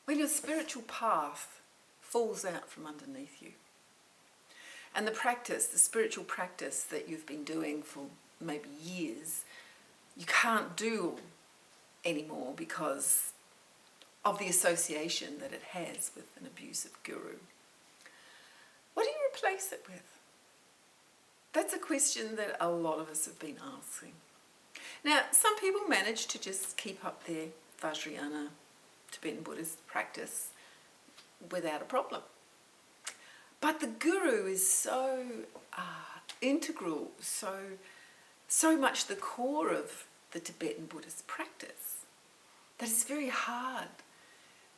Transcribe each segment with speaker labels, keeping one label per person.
Speaker 1: when your spiritual path falls out from underneath you. And the practice, the spiritual practice that you've been doing for maybe years, you can't do anymore because of the association that it has with an abusive guru. What do you replace it with? That's a question that a lot of us have been asking. Now, some people manage to just keep up their Vajrayana, Tibetan Buddhist practice without a problem. But the guru is so integral, so much the core of the Tibetan Buddhist practice that it's very hard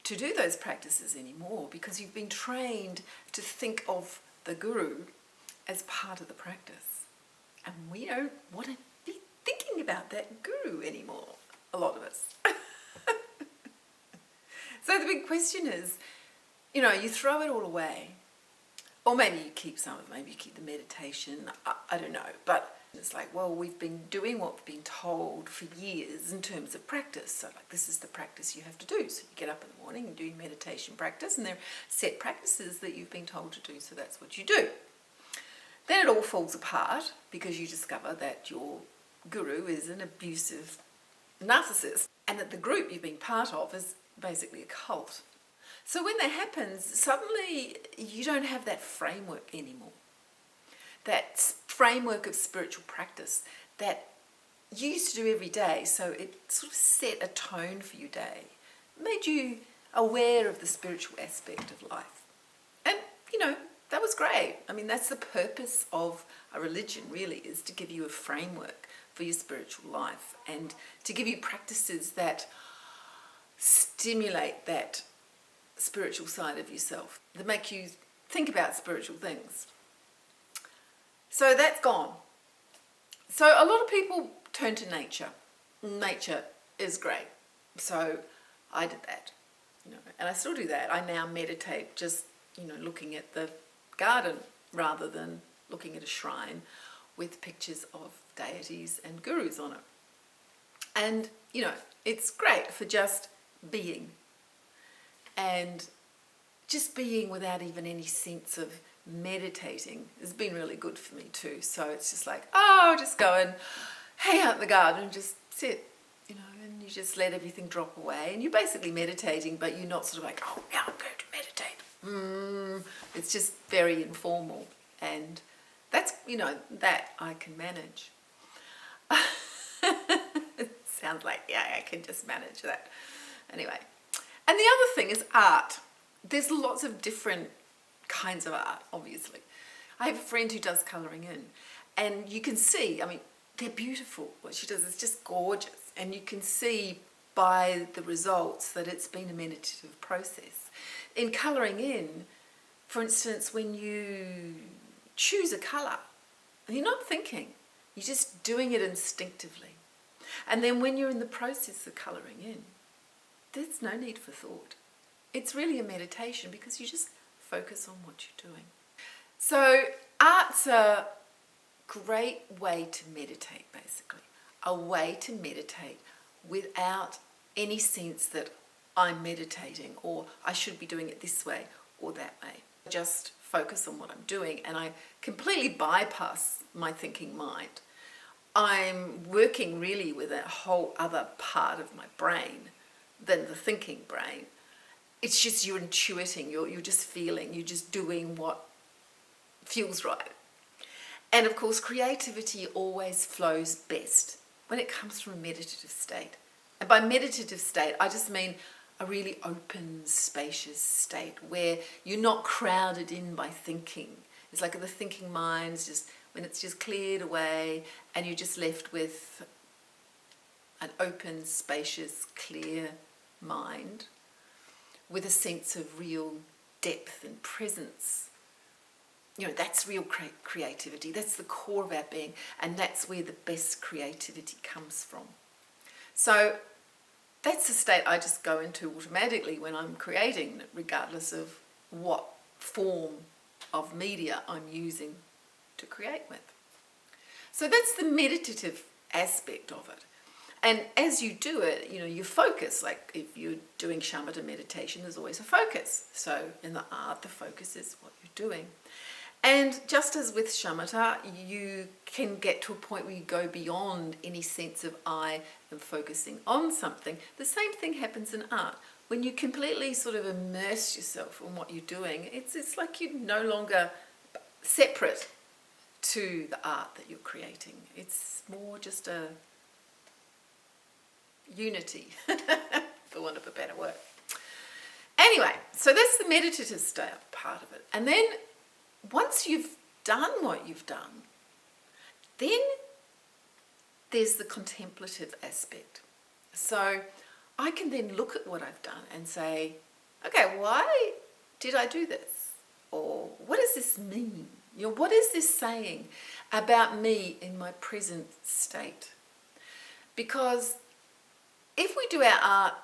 Speaker 1: to do those practices anymore because you've been trained to think of the guru as part of the practice. And we don't want to be thinking about that guru anymore, a lot of us. So the big question is, you throw it all away, or maybe you keep some of it, maybe you keep the meditation, I don't know, but it's like, well, we've been doing what we've been told for years in terms of practice. So like, this is the practice you have to do. So you get up in the morning and do your meditation practice, and there are set practices that you've been told to do, so that's what you do. Then it all falls apart because you discover that your guru is an abusive narcissist and that the group you've been part of is basically a cult. So when that happens, suddenly you don't have that framework anymore. That framework of spiritual practice that you used to do every day, so it sort of set a tone for your day, made you aware of the spiritual aspect of life. And, that was great. I mean, that's the purpose of a religion, really, is to give you a framework for your spiritual life and to give you practices that stimulate that spiritual side of yourself, that make you think about spiritual things. So that's gone. So a lot of people turn to nature. Nature is great. So I did that, and I still do that. I now meditate just, looking at the garden rather than looking at a shrine with pictures of deities and gurus on it. And, it's great for just being. And just being without even any sense of meditating has been really good for me too. So it's just like, just go and hang out in the garden and just sit, and you just let everything drop away. And you're basically meditating, but you're not sort of like, now I'm going to meditate. It's just very informal. And that's, that I can manage. It sounds like, I can just manage that. Anyway. And the other thing is art. There's lots of different kinds of art, obviously. I have a friend who does colouring in, and you can see, they're beautiful. What she does is just gorgeous. And you can see by the results that it's been a meditative process. In colouring in, for instance, when you choose a colour, you're not thinking. You're just doing it instinctively. And then when you're in the process of colouring in, there's no need for thought. It's really a meditation because you just focus on what you're doing. So art's a great way to meditate, basically. A way to meditate without any sense that I'm meditating or I should be doing it this way or that way. Just focus on what I'm doing and I completely bypass my thinking mind. I'm working really with a whole other part of my brain than the thinking brain. It's just you're intuiting, you're just feeling, you're just doing what feels right. And of course, creativity always flows best when it comes from a meditative state. And by meditative state, I just mean a really open, spacious state where you're not crowded in by thinking. It's like the thinking mind's just, when it's just cleared away and you're just left with an open, spacious, clear mind with a sense of real depth and presence. That's real creativity. That's the core of our being, and that's where the best creativity comes from. So that's the state I just go into automatically when I'm creating, regardless of what form of media I'm using to create with. So that's the meditative aspect of it. And as you do it, you focus. Like if you're doing shamatha meditation, there's always a focus. So in the art, the focus is what you're doing. And just as with shamatha, you can get to a point where you go beyond any sense of I am focusing on something. The same thing happens in art. When you completely sort of immerse yourself in what you're doing, it's like you're no longer separate to the art that you're creating. It's more just a unity, for want of a better word. Anyway, so that's the meditative part of it. And then once you've done what you've done, then there's the contemplative aspect. So I can then look at what I've done and say, okay, why did I do this? Or what does this mean? What is this saying about me in my present state? Because if we do our art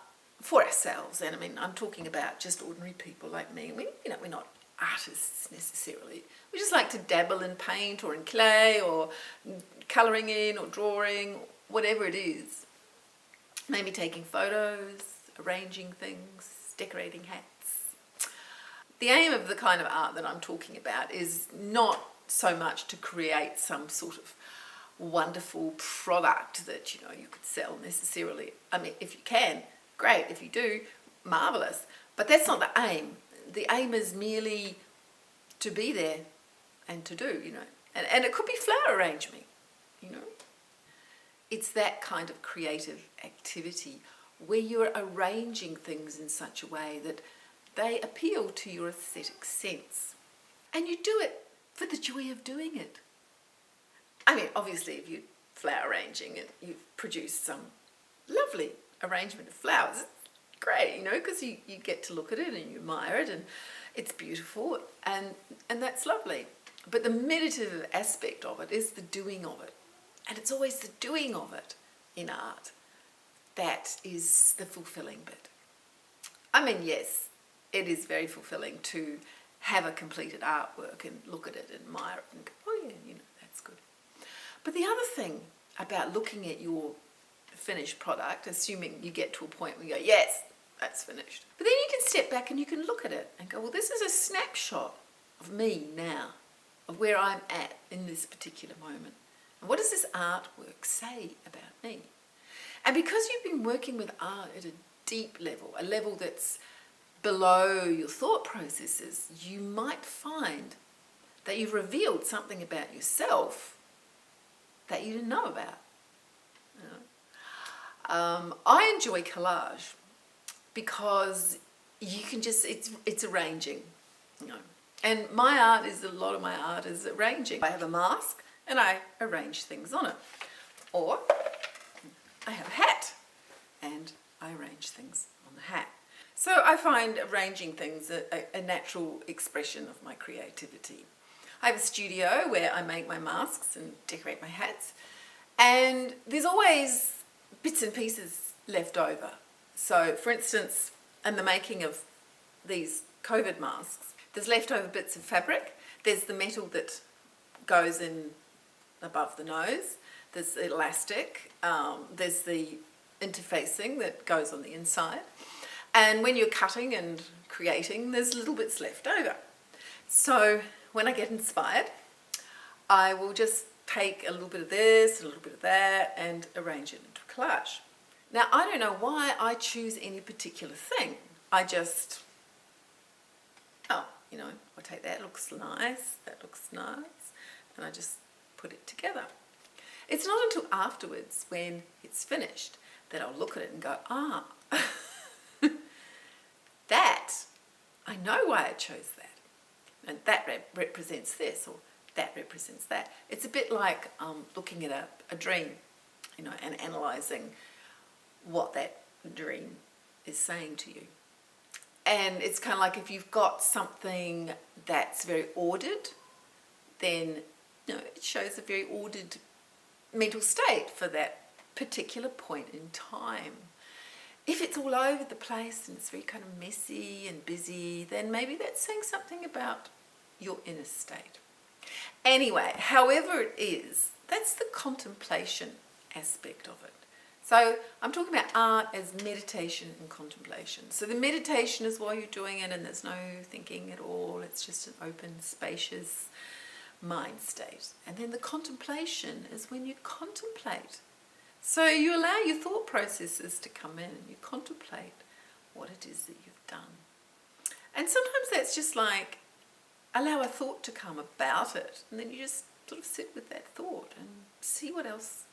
Speaker 1: for ourselves, and I mean, I'm talking about just ordinary people like me, we're not artists necessarily. We just like to dabble in paint or in clay or colouring in or drawing, whatever it is. Maybe taking photos, arranging things, decorating hats. The aim of the kind of art that I'm talking about is not so much to create some sort of wonderful product that you could sell necessarily. I mean, if you can, great. If you do, marvelous. But that's not the aim. The aim is merely to be there and to do, and it could be flower arrangement, It's that kind of creative activity where you're arranging things in such a way that they appeal to your aesthetic sense. And you do it for the joy of doing it. I mean, obviously, if you're flower arranging and you've produced some lovely arrangement of flowers, it's great, because you get to look at it and you admire it and it's beautiful and that's lovely. But the meditative aspect of it is the doing of it. And it's always the doing of it in art that is the fulfilling bit. I mean, yes, it is very fulfilling to have a completed artwork and look at it, admire it and go, oh yeah, that's good. But the other thing about looking at your finished product, assuming you get to a point where you go, yes, that's finished. But then you can step back and you can look at it and go, well, this is a snapshot of me now, of where I'm at in this particular moment. And what does this artwork say about me? And because you've been working with art at a deep level, a level that's below your thought processes, you might find that you've revealed something about yourself that you didn't know about. I enjoy collage because you can just, it's arranging, And a lot of my art is arranging. I have a mask and I arrange things on it. Or I have a hat and I arrange things on the hat. So I find arranging things a natural expression of my creativity. I have a studio where I make my masks and decorate my hats, and there's always bits and pieces left over. So for instance, in the making of these COVID masks, there's leftover bits of fabric, there's the metal that goes in above the nose, there's the elastic, there's the interfacing that goes on the inside. And when you're cutting and creating, there's little bits left over. So when I get inspired, I will just take a little bit of this, a little bit of that, and arrange it into a collage. Now, I don't know why I choose any particular thing. I just, I take that, looks nice, and I just put it together. It's not until afterwards, when it's finished, that I'll look at it and go, that, I know why I chose that. And that represents this, or that represents that. It's a bit like looking at a dream, and analysing what that dream is saying to you. And it's kind of like if you've got something that's very ordered, then it shows a very ordered mental state for that particular point in time. If it's all over the place and it's very kind of messy and busy, then maybe that's saying something about your inner state. Anyway, however it is, that's the contemplation aspect of it. So I'm talking about art as meditation and contemplation. So the meditation is while you're doing it and there's no thinking at all. It's just an open, spacious mind state. And then the contemplation is when you contemplate. So you allow your thought processes to come in and you contemplate what it is that you've done. And sometimes that's just like allow a thought to come about it, and then you just sort of sit with that thought and see what else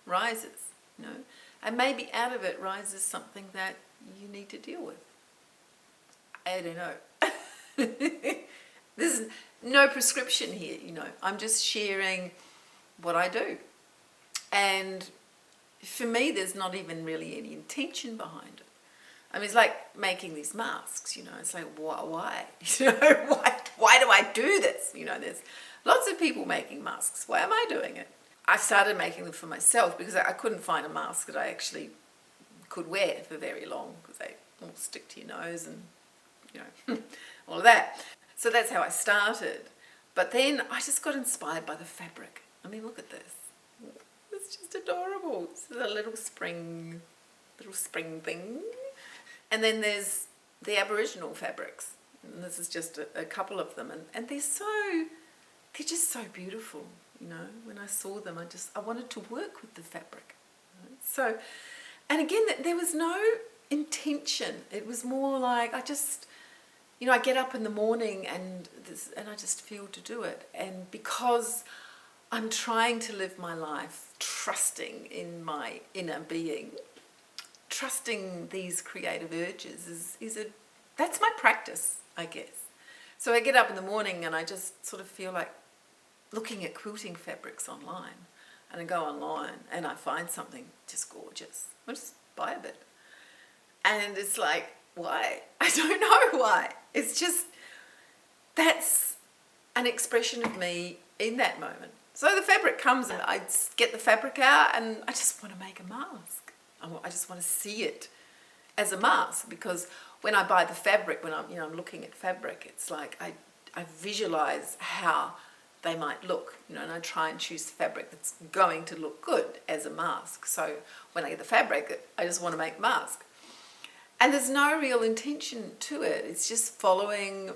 Speaker 1: rises, you know. And maybe out of it rises something that you need to deal with. I don't know. There's no prescription here, you know. I'm just sharing what I do. And for me, there's not even really any intention behind it. I mean, it's like making these masks, you know. It's like, why? You know, why do I do this? You know, there's lots of people making masks. Why am I doing it? I started making them for myself because I couldn't find a mask that I actually could wear for very long because they all stick to your nose and, you know, all of that. So that's how I started. But then I just got inspired by the fabric. I mean, look at this. It's just adorable. It's a little spring thing. And then there's the Aboriginal fabrics. And this is just a couple of them. And they're just so beautiful, you know. When I saw them, I wanted to work with the fabric. Right? So, and again, there was no intention. It was more like I just, you know, I get up in the morning and I just feel to do it. And because I'm trying to live my life trusting in my inner being, trusting these creative urges that's my practice, I guess. So I get up in the morning and I just sort of feel like looking at quilting fabrics online, and I go online and I find something just gorgeous. I just buy a bit. And it's like, why? I don't know why. It's just, that's an expression of me in that moment. So the fabric comes and I get the fabric out and I just want to make a mask. I just want to see it as a mask, because when I buy the fabric, when I'm looking at fabric, it's like I visualize how they might look, you know, and I try and choose fabric that's going to look good as a mask. So when I get the fabric, I just want to make a mask. And there's no real intention to it. It's just following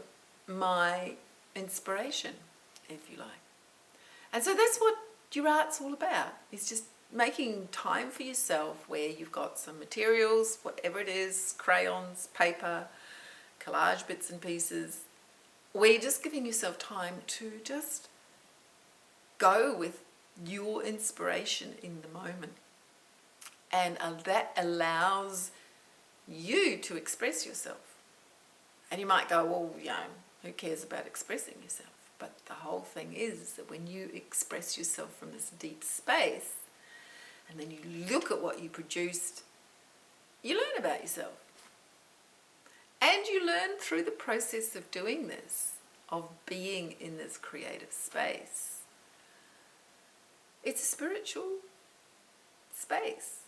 Speaker 1: my inspiration, if you like. And so that's what your art's all about. It's just making time for yourself where you've got some materials, whatever it is, crayons, paper, collage bits and pieces, where you're just giving yourself time to just go with your inspiration in the moment. And that allows you to express yourself. And you might go, well, you know, who cares about expressing yourself? But the whole thing is that when you express yourself from this deep space, and then you look at what you produced, you learn about yourself. And you learn through the process of doing this, of being in this creative space. It's a spiritual space.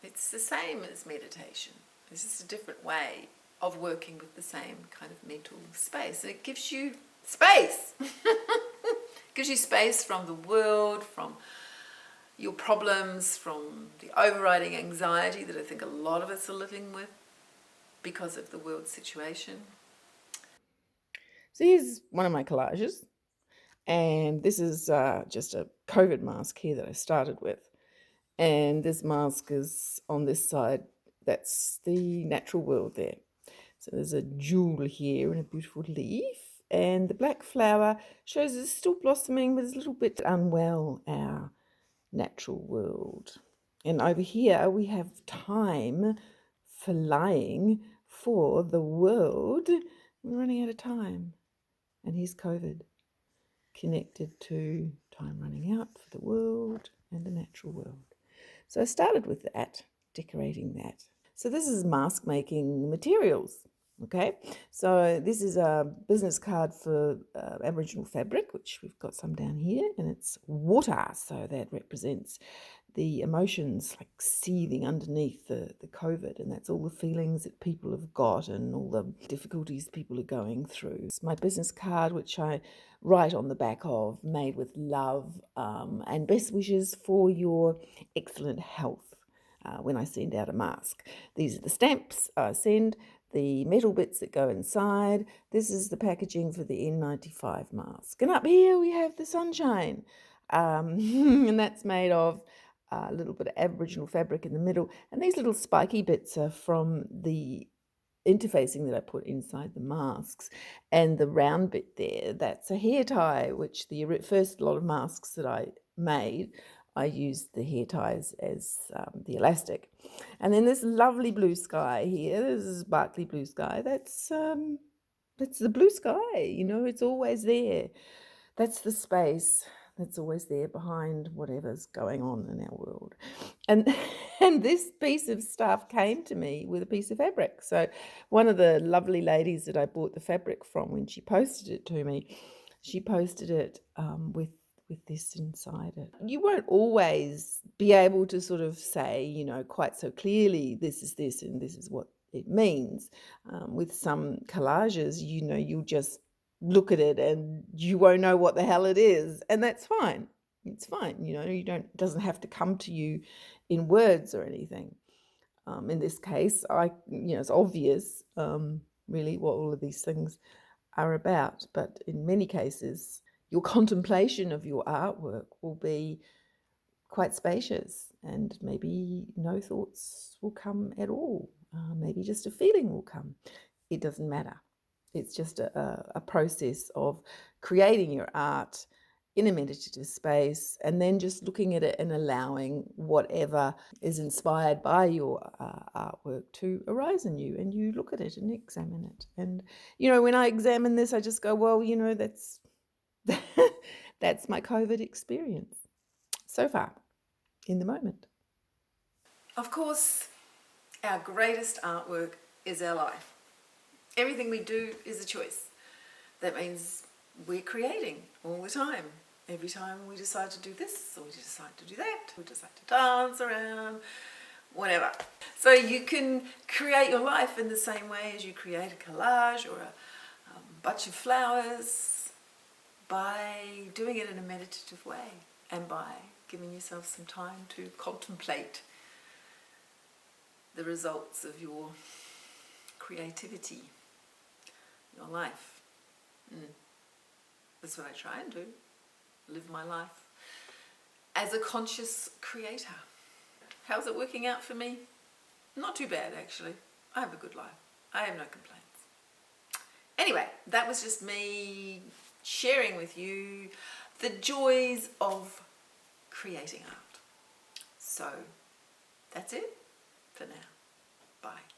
Speaker 1: It's the same as meditation. It's just a different way of working with the same kind of mental space. And it gives you space. It gives you space from the world, from your problems, from the overriding anxiety that I think a lot of us are living with because of the world situation.
Speaker 2: So here's one of my collages, and this is just a COVID mask here that I started with. And this mask is on this side, that's the natural world there. So there's a jewel here and a beautiful leaf, and the black flower shows it's still blossoming, but it's a little bit unwell, our natural world. And over here we have time flying for the world. We're running out of time. And here's COVID, connected to time running out for the world and the natural world. So I started with that, decorating that. So this is mask making materials. Okay, so this is a business card for Aboriginal fabric, which we've got some down here, and it's water, so that represents the emotions like seething underneath the COVID, and that's all the feelings that people have got and all the difficulties people are going through. It's my business card, which I write on the back of, made with love and best wishes for your excellent health. when I send out a mask. These are the stamps I send, the metal bits that go inside. This is the packaging for the N95 mask. And up here we have the sunshine. And that's made of a little bit of Aboriginal fabric in the middle. And these little spiky bits are from the interfacing that I put inside the masks. And the round bit there, that's a hair tie, which the first lot of masks that I made, I used the hair ties as the elastic. And then this lovely blue sky here, this is sparkly blue sky, that's the blue sky, you know, it's always there. That's the space that's always there behind whatever's going on in our world. And and this piece of stuff came to me with a piece of fabric. So one of the lovely ladies that I bought the fabric from, when she posted it to me, she posted it with this inside it. You won't always be able to sort of say, you know, quite so clearly, this is this and this is what it means. With some collages, you know, you'll just look at it and you won't know what the hell it is, and that's fine. It's fine, you know, it doesn't have to come to you in words or anything. In this case, it's obvious really what all of these things are about, but in many cases your contemplation of your artwork will be quite spacious, and maybe no thoughts will come at all. Maybe just a feeling will come. It doesn't matter. It's just a process of creating your art in a meditative space, and then just looking at it and allowing whatever is inspired by your artwork to arise in you, and you look at it and examine it. And, you know, when I examine this, I just go, well, you know, that's that's my COVID experience so far in the moment.
Speaker 1: Of course, our greatest artwork is our life. Everything we do is a choice. That means we're creating all the time. Every time we decide to do this, or we decide to do that, we decide to dance around, whatever. So you can create your life in the same way as you create a collage or a bunch of flowers, by doing it in a meditative way and by giving yourself some time to contemplate the results of your creativity, your life. That's what I try and do. Live my life as a conscious creator. How's it working out for me? Not too bad, actually. I have a good life. I have no complaints. Anyway, that was just me sharing with you the joys of creating art. So that's it for now. Bye.